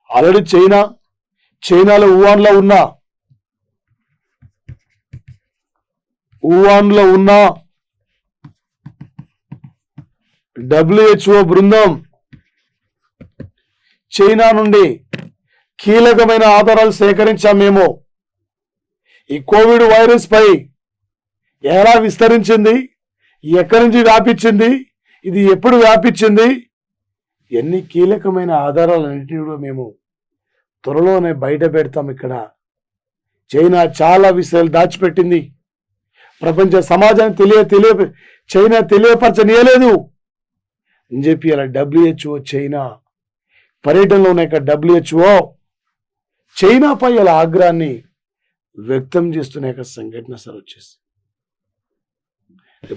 ఆల్రెడీ చైనాలో వుహాన్లో ఉన్న వుహాన్లో ఉన్న WHO బృందం చైనా నుండి కీలకమైన ఆధారాలు సేకరించాం. మేము ఈ కోవిడ్ వైరస్ పై ఎలా విస్తరించింది, ఎక్కడి నుంచి వ్యాపించింది, ఇది ఎప్పుడు వ్యాపించింది, ఎన్ని కీలకమైన ఆధారాలన్నింటినీ కూడా మేము త్వరలోనే బయట పెడతాం. ఇక్కడ చైనా చాలా విషయాలు దాచిపెట్టింది. ప్రపంచ సమాజానికి చైనా తెలియపరచనీయలేదు అని చెప్పి అలా WHO చైనా పర్యటనలో ఉన్న WHO చైనాపై అలా ఆగ్రహాన్ని వ్యక్తం చేస్తున్న సంఘటన సార్ వచ్చేసి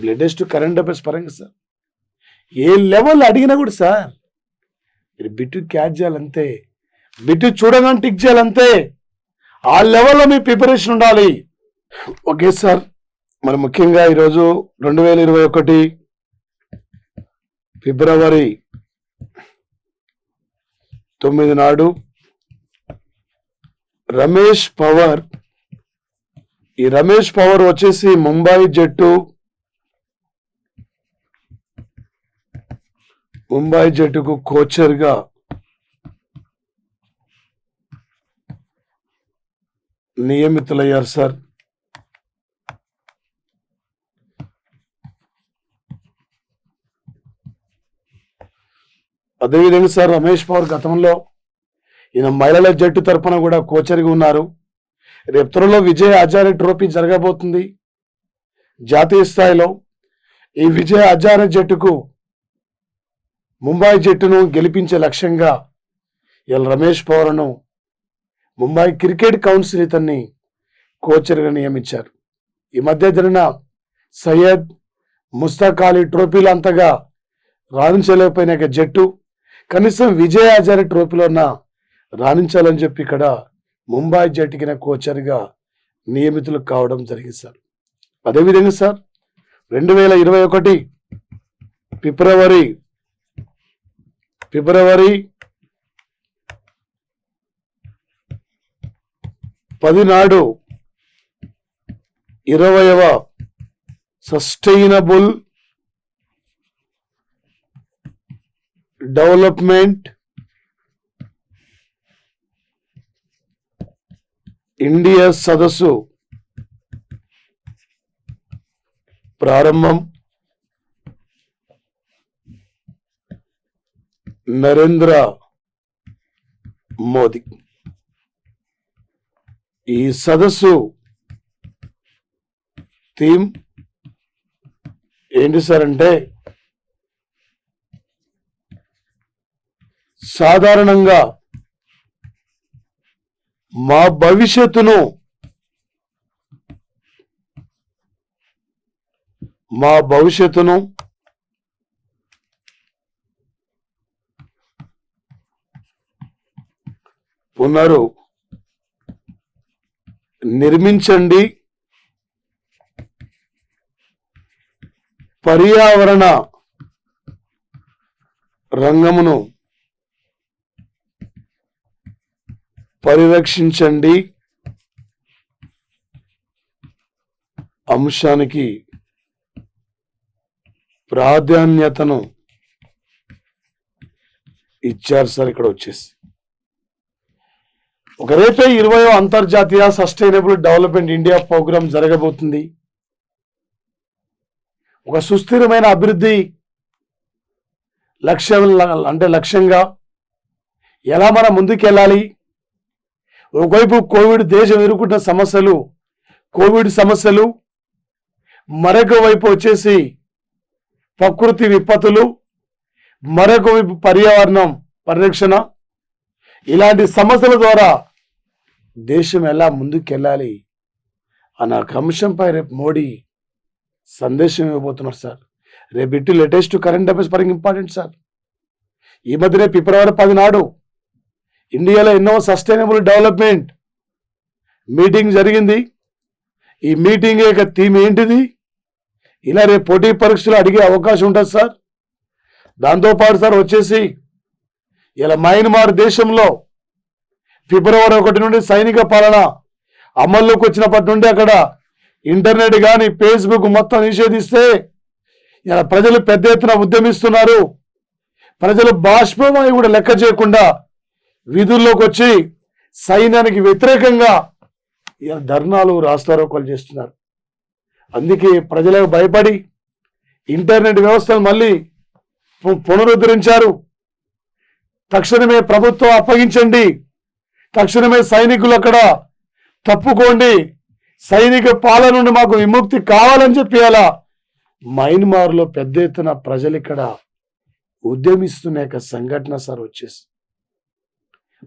లేటెస్ట్ కరెంట్ అఫైర్స్ పరంగా సార్ ఏ లెవెల్ అడిగినా కూడా సార్ మీరు బిట్టు క్యాచ్ చేయాలంతే, బిట్టు చూడగానే టిక్ చేయాలంతే, ఆ లెవెల్లో మీ ప్రిపరేషన్ ఉండాలి. ఓకే సార్, మరి ముఖ్యంగా ఈరోజు 2021 ఫిబ్రవరి 9 నాడు రమేష్ పవర్ వచ్చేసి ముంబై జట్టుకు కోచర్గా నియమితులయ్యారు సార్. అదేవిధంగా సార్ రమేష్ పవర్ గతంలో ఈయన మహిళల జట్టు తరఫున కూడా కోచర్గా ఉన్నారు. రేపు త్వరలో విజయ్ హజారే ట్రోఫీ జరగబోతుంది జాతీయ స్థాయిలో. ఈ విజయ్ హజారే జట్టుకు ముంబై జట్టును గెలిపించే లక్ష్యంగా ఇలా రమేష్ పవర్ను ముంబై క్రికెట్ కౌన్సిల్ ఇతన్ని కోచర్గా నియమించారు. ఈ మధ్య జరిగిన సయ్యద్ ముస్తాక్ అలీ ట్రోఫీలో అంతగా రాణించలేకపోయిన జట్టు కనీసం విజయ్ హజారే ట్రోఫీలో రాణించాలని చెప్పి ఇక్కడ ముంబై జట్టుకి కోచర్గా నియమితులు కావడం జరిగింది సార్. అదేవిధంగా సార్ 2021 ఫిబ్రవరి 10 నాడు 20వ సస్టైనబుల్ డెవలప్మెంట్ ఇండియా సదస్సు ప్రారంభం. నరేంద్ర మోదీ. ఈ సదస్సు థీమ్ ఏంటి సార్ అంటే సాధారణంగా మా భవిష్యత్తును పునరు నిర్మించండి, పర్యావరణ రంగమును పరిరక్షించండి అంశానికి ప్రాధాన్యతను ఇచ్చారు సార్. ఇక్కడ వచ్చేసి ఒక రేపే 20వ అంతర్జాతీయ సస్టైనబుల్ డెవలప్మెంట్ ఇండియా ప్రోగ్రాం జరగబోతుంది. ఒక సుస్థిరమైన అభివృద్ధి లక్ష్యంగా ఎలా మనం ముందుకెళ్ళాలి, ఒకవైపు దేశం ఎదుర్కొంటున్న సమస్యలు కోవిడ్ సమస్యలు, మరొక వైపు వచ్చేసి ప్రకృతి విపత్తులు, మరొక వైపు పర్యావరణం పరిరక్షణ, ఇలాంటి సమస్యల ద్వారా దేశం ఎలా ముందుకెళ్ళాలి అన్న అంశంపై రేపు మోడీ సందేశం ఇవ్వబోతున్నారు సార్. రేపు లేటెస్ట్ కరెంట్ అఫైర్స్ పరంగా ఇంపార్టెంట్ సార్. ఈ మధ్యనే ఫిబ్రవరి 10 నాడు ఇండియాలో ఎన్నో సస్టైనబుల్ డెవలప్మెంట్ మీటింగ్ జరిగింది. ఈ మీటింగ్ యొక్క థీమ్ ఏంటిది, ఇలా రేపు పోటీ పరీక్షలు అడిగే అవకాశం ఉంటుంది సార్. దాంతోపాటు సార్ వచ్చేసి ఇలా మయన్మార్ దేశంలో ఫిబ్రవరి 1 నుండి సైనిక పాలన అమల్లోకి వచ్చినప్పటి నుండి అక్కడ ఇంటర్నెట్ కానీ ఫేస్బుక్ మొత్తం నిషేధిస్తే ఇలా ప్రజలు పెద్ద ఎత్తున ఉద్యమిస్తున్నారు. ప్రజలు బాష్పమై కూడా లెక్క చేయకుండా వీధుల్లోకి వచ్చి సైన్యానికి వ్యతిరేకంగా ఇలా ధర్నాలు రాస్తారోకోలు చేస్తున్నారు. అందుకే ప్రజలకు భయపడి ఇంటర్నెట్ వ్యవస్థను మళ్ళీ పునరుద్ధరించారు. తక్షణమే ప్రభుత్వం అప్పగించండి, తక్షణమే సైనికులు అక్కడ తప్పుకోండి, సైనిక పాలన నుండి మాకు విముక్తి కావాలని చెప్పి అలా మయన్మార్లో పెద్ద ఎత్తున ప్రజలు ఇక్కడ ఉద్యమిస్తున్న యొక్క సంఘటన సార్ వచ్చేసి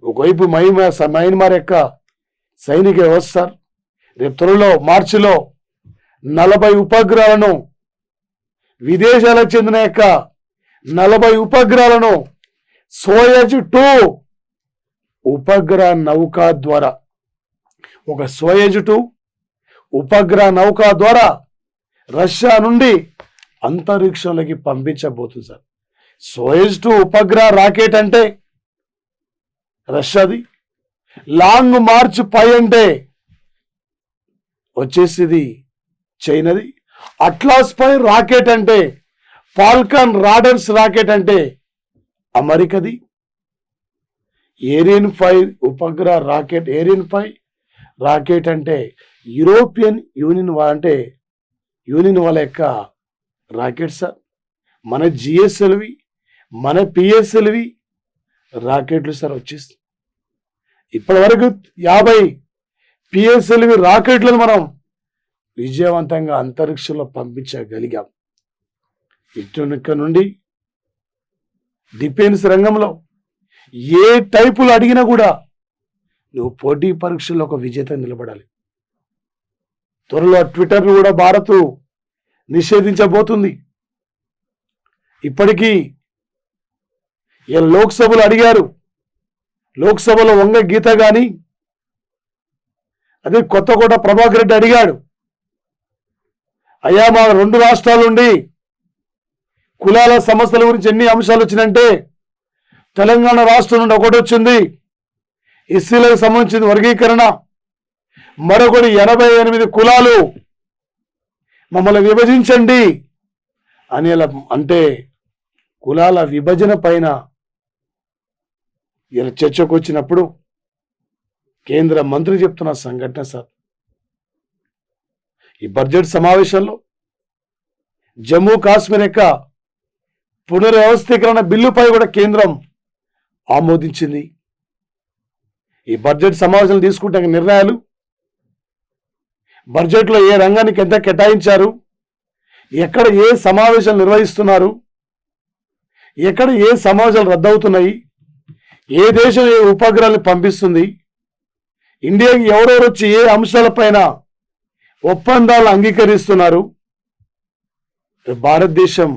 ఒకవైపు మయన్మార్ యొక్క సైనిక వ్యవస్థ సార్ రేపు త్వరలో మార్చిలో 40 ఉపగ్రహాలను విదేశాలకు చెందిన యొక్క 40 ఉపగ్రహాలను సోయజ్ 2 ఉపగ్రహ నౌక ద్వారా ఒక సోయజ్ 2 ఉపగ్రహ నౌక ద్వారా రష్యా నుండి అంతరిక్షంలోకి పంపించబోతుంది సార్. సోయజ్ 2 ఉపగ్రహ రాకెట్ అంటే రష్యాది, లాంగ్ మార్చ్ 5 అంటే వచ్చేసి చైనాది, అట్లాస్ 5 రాకెట్ అంటే ఫాల్కన్ రాడర్స్ రాకెట్ అంటే అమెరికాది, ఏరియన్ 5 ఉపగ్రహ రాకెట్ ఏరియన్ 5 రాకెట్ అంటే యూరోపియన్ యూనియన్ వాళ్ళ యొక్క రాకెట్ సార్. మన జిఎస్ఎల్వి మన పిఎస్ఎల్వి రాకెట్లు సార్ వచ్చేసి ఇప్పటి వరకు 50 పిఎస్ఎల్వి రాకెట్లను మనం విజయవంతంగా అంతరిక్షంలో పంపించగలిగాం. ఇటు నుండి డిఫెన్స్ రంగంలో ఏ టైపులు అడిగినా కూడా నువ్వు పోటీ పరీక్షల్లో ఒక విజేత నిలబడాలి. త్వరలో ట్విట్టర్ను కూడా భారత్ నిషేధించబోతుంది. ఇప్పటికీ లోక్సభలో అడిగారు, లోక్సభలో వంగ గీత గాని అదే కొత్తకోట ప్రభాకర్ రెడ్డి అడిగాడు, అయ్యా మా 2 రాష్ట్రాల నుండి కులాల సమస్యల గురించి ఎన్ని అంశాలు వచ్చినంటే తెలంగాణ రాష్ట్రం నుండి ఒకటి వచ్చింది, ఎస్సీలకు సంబంధించిన వర్గీకరణ, మరొకటి 88 కులాలు మమ్మల్ని విభజించండి అని అంటే కులాల విభజన పైన ఇలా చర్చకు వచ్చినప్పుడు కేంద్ర మంత్రి చెప్తున్న సంఘటన సార్. ఈ బడ్జెట్ సమావేశంలో జమ్మూ కాశ్మీర్ యొక్క పునర్వ్యవస్థీకరణ బిల్లుపై కూడా కేంద్రం ఆమోదించింది. ఈ బడ్జెట్ సమావేశాలు తీసుకుంటే నిర్ణయాలు, బడ్జెట్లో ఏ రంగానికి ఎంత కేటాయించారు, ఎక్కడ ఏ సమావేశాలు నిర్వహిస్తున్నారు, ఎక్కడ ఏ సమావేశాలు రద్దవుతున్నాయి, ఏ దేశం ఏ ఉపగ్రహాలు పంపిస్తుంది, ఇండియాకి ఎవరెవరు వచ్చి ఏ అంశాలపైన ఒప్పందాలు అంగీకరిస్తున్నారు, భారతదేశం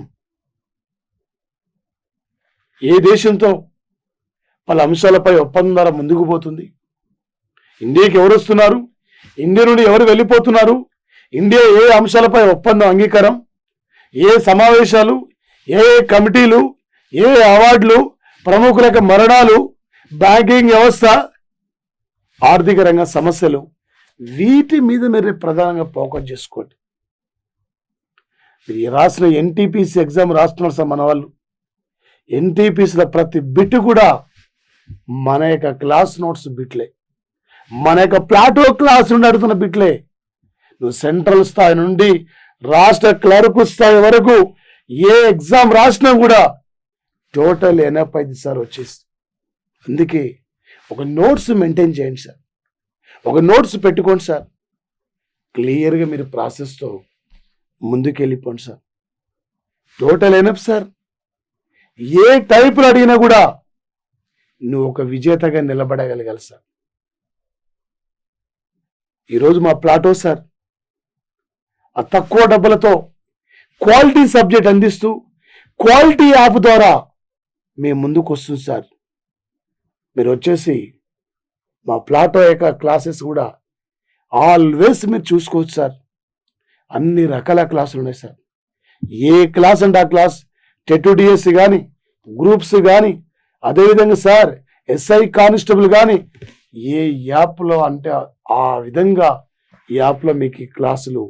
ఏ దేశంతో పలు అంశాలపై ఒప్పందాల ముందుకు పోతుంది, ఇండియాకి ఎవరు వస్తున్నారు, ఇండియా నుండి ఎవరు వెళ్ళిపోతున్నారు, ఇండియా ఏ అంశాలపై ఒప్పందం అంగీకారం, ఏ సమావేశాలు, ఏ కమిటీలు, ఏ అవార్డులు, ప్రముఖుల యొక్క మరణాలు, బ్యాంకింగ్ వ్యవస్థ, ఆర్థిక రంగ సమస్యలు, వీటి మీద మీరు ప్రధానంగా ఫోకస్ చేసుకోండి. మీరు రాసిన ఎన్టీపీసీ ఎగ్జామ్ రాస్తున్నారు సార్ మన వాళ్ళు. ఎన్టీపీసీలో ప్రతి బిట్ కూడా మన యొక్క క్లాస్ నోట్స్ బిట్లే, మన యొక్క ప్లాటో క్లాస్ నుండి అడుగుతున్న బిట్లే. నువ్వు సెంట్రల్ స్థాయి నుండి రాష్ట్ర క్లర్క్ స్థాయి వరకు ఏ ఎగ్జామ్ రాసినా కూడా టోటల్ 85 సార్ వచ్చేసి. అందుకే ఒక నోట్స్ మెయింటైన్ చేయండి సార్, ఒక నోట్స్ పెట్టుకోండి సార్, క్లియర్గా మీరు ప్రాసెస్తో ముందుకు వెళ్ళిపోండి సార్. Total enough sir. ఏ టైపులు అడిగినా కూడా నువ్వు ఒక విజేతగా నిలబడగలగాలి సార్. ఈరోజు మా ప్లాటో సార్ ఆ తక్కువ డబ్బులతో క్వాలిటీ సబ్జెక్ట్ అందిస్తూ క్వాలిటీ యాప్ ద్వారా మేము ముందుకు వస్తుంది సార్. మీరు వచ్చేసి మా ప్లాటో యొక్క క్లాసెస్ కూడా ఆల్వేస్ మీరు చూసుకోవచ్చు సార్. అన్ని రకాల క్లాసులు ఉన్నాయి సార్. ఏ క్లాస్ అంటే ఆ క్లాస్, టెట్డిఎస్సి కానీ, గ్రూప్స్ కానీ, అదేవిధంగా సార్ ఎస్ఐ కానిస్టేబుల్ కానీ, ఏ యాప్లో అంటే ఆ విధంగా ఈ యాప్లో మీకు ఈ క్లాసులు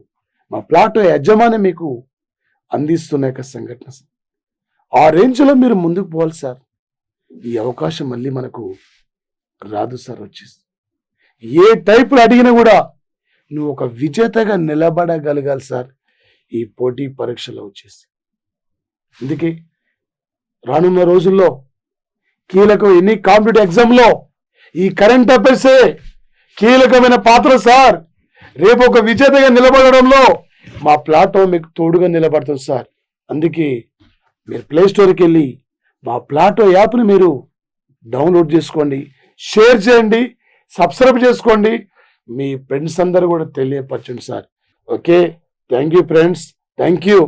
మా ప్లాటో యజమాని మీకు అందిస్తున్న యొక్క సంఘటన సార్. ఆ రేంజ్లో మీరు ముందుకు పోవాలి సార్. ఈ అవకాశం మళ్ళీ మనకు రాదు సార్. వచ్చేసి ఏ టైపులు అడిగినా కూడా నువ్వు ఒక విజేతగా నిలబడగలగాలి సార్ ఈ పోటీ పరీక్షలో వచ్చేసి. అందుకే రానున్న రోజుల్లో కీలకం ఎన్ని కాంపిటేటివ్ ఎగ్జామ్లో ఈ కరెంట్ అఫైర్సే కీలకమైన పాత్ర సార్. రేపు ఒక విజేతగా నిలబడడంలో మా ప్లాటో మీకు తోడుగా నిలబడుతుంది సార్. అందుకే మీరు ప్లే స్టోర్కి వెళ్ళి మా ప్లాటో యాప్ని మీరు డౌన్లోడ్ చేసుకోండి, షేర్ చేయండి, సబ్స్క్రైబ్ చేసుకోండి, మీ ఫ్రెండ్స్ అందరూ కూడా తెలియపరచండి sir. Okay, thank you friends, thank you.